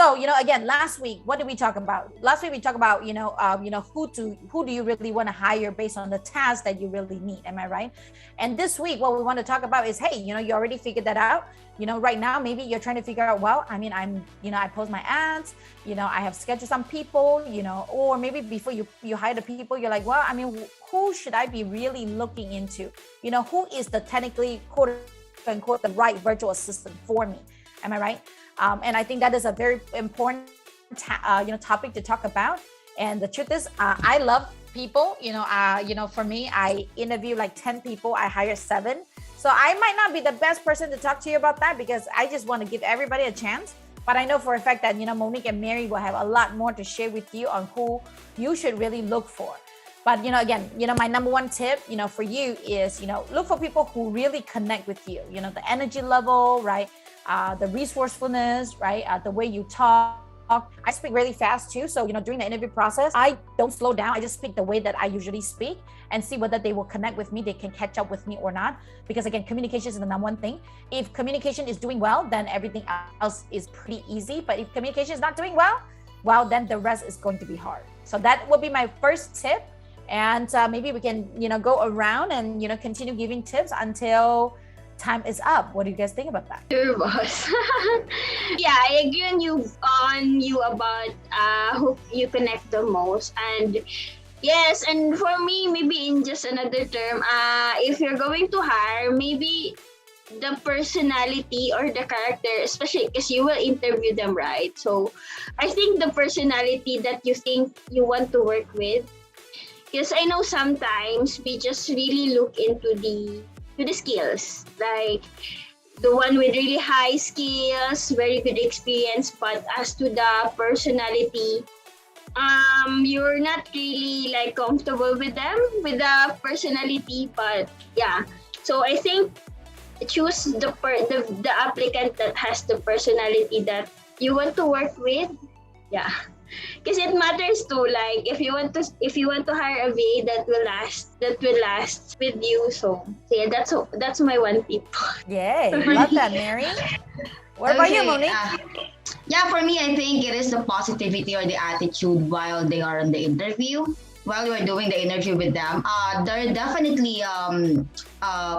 So, again, last week, what did we talk about? Last week we talked about, who do you really want to hire based on the task that you really need. Am I right? And this week, what we want to talk about is, hey, you already figured that out. Right now, maybe you're trying to figure out, well, I mean, I post my ads, I have scheduled some people, or maybe before you hire the people, you're like, well, I mean, who should I be really looking into? Who is the technically, quote unquote, the right virtual assistant for me? Am I right? And I think that is a very important, topic to talk about. And the truth is, I love people. For me, I interview like 10 people. I hire 7. So I might not be the best person to talk to you about that because I just want to give everybody a chance. But I know for a fact that, Monique and Mary will have a lot more to share with you on who you should really look for. But, again, my number one tip, for you is, look for people who really connect with you, the energy level, right? The resourcefulness, right? The way you talk. I speak really fast too. So, during the interview process, I don't slow down. I just speak the way that I usually speak and see whether they will connect with me. They can catch up with me or not. Because again, communication is the number one thing. If communication is doing well, then everything else is pretty easy. But if communication is not doing well, then the rest is going to be hard. So that would be my first tip. And maybe we can, go around and, continue giving tips until time is up. What do you guys think about that? Sure, boss. Yeah, I agree on you about who you connect the most. And yes, and for me, maybe in just another term, if you're going to hire, maybe the personality or the character, especially because you will interview them, right? So I think the personality that you think you want to work with, because I know sometimes we just really look into the skills, like the one with really high skills, very good experience, but as to the personality, you're not really like comfortable with them, with the personality. But yeah, so I think choose the applicant that has the personality that you want to work with. Yeah. Because it matters too. Like if you want to hire a VA that will last with you. So yeah, that's my one tip. Yay, love that, Mary. What about you, Monique? Yeah, for me, I think it is the positivity or the attitude while they are on the interview. While you are doing the interview with them, there are definitely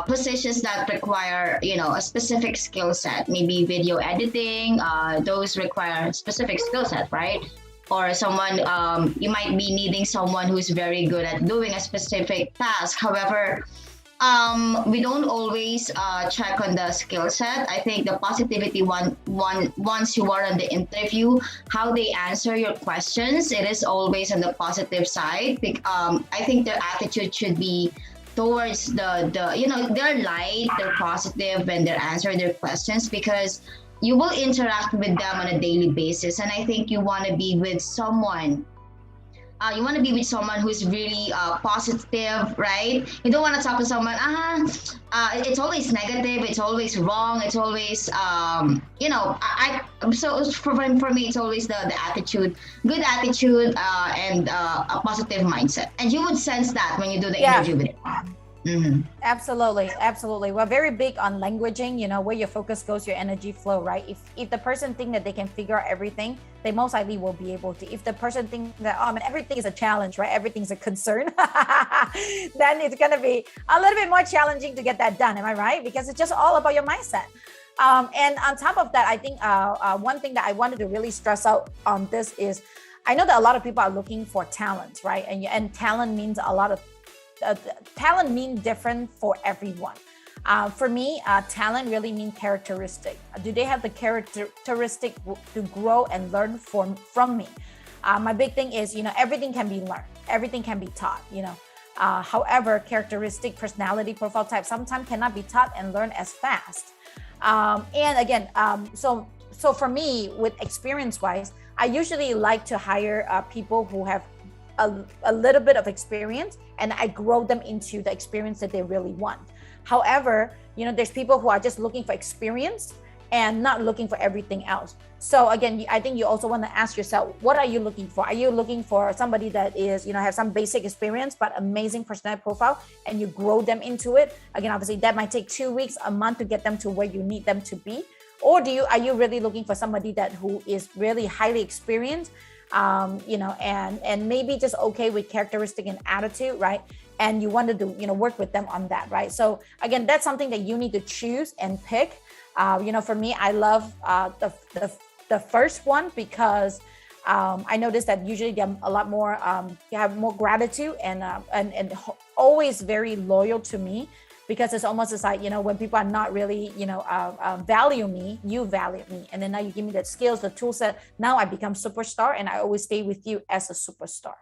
positions that require, a specific skill set. Maybe video editing, those require a specific skill set, right? Or someone, you might be needing someone who's very good at doing a specific task. However, we don't always check on the skill set. I think the positivity once you are on the interview, how they answer your questions, it is always on the positive side. I think their attitude should be towards they're light, they're positive when they answer their questions, because you will interact with them on a daily basis. And I think you want to be with someone who's really positive, right? You don't want to talk to someone, it's always negative, it's always wrong, it's always, so for me, it's always the attitude, good attitude, and a positive mindset. And you would sense that when you do the interview with them. Mm-hmm. Absolutely. We're very big on languaging, where your focus goes, your energy flow, right? If the person think that they can figure out everything, they most likely will be able to. If the person think that, everything is a challenge, right? Everything's a concern, then it's going to be a little bit more challenging to get that done. Am I right? Because it's just all about your mindset. And on top of that, I think one thing that I wanted to really stress out on this is, I know that a lot of people are looking for talent, right? And talent means a lot of talent means different for everyone. For me, talent really means characteristic. Do they have the characteristic to grow and learn from me? My big thing is, everything can be learned, everything can be taught. However, characteristic, personality, profile type sometimes cannot be taught and learned as fast. And again, so for me, with experience-wise, I usually like to hire people who have a little bit of experience, and I grow them into the experience that they really want. However, there's people who are just looking for experience and not looking for everything else. So again, I think you also want to ask yourself, what are you looking for? Are you looking for somebody that is, have some basic experience, but amazing personality profile, and you grow them into it? Again, obviously that might take 2 weeks, a month to get them to where you need them to be. Or are you really looking for somebody who is really highly experienced, and maybe just okay with characteristic and attitude, right? And you wanted to, work with them on that, right? So again, that's something that you need to choose and pick. For me, I love the first one because I noticed that usually they're a lot more, you have more gratitude and always very loyal to me, because it's almost as like, when people are not really, value me, you value me. And then now you give me the skills, the tool set. Now I become superstar, and I always stay with you as a superstar.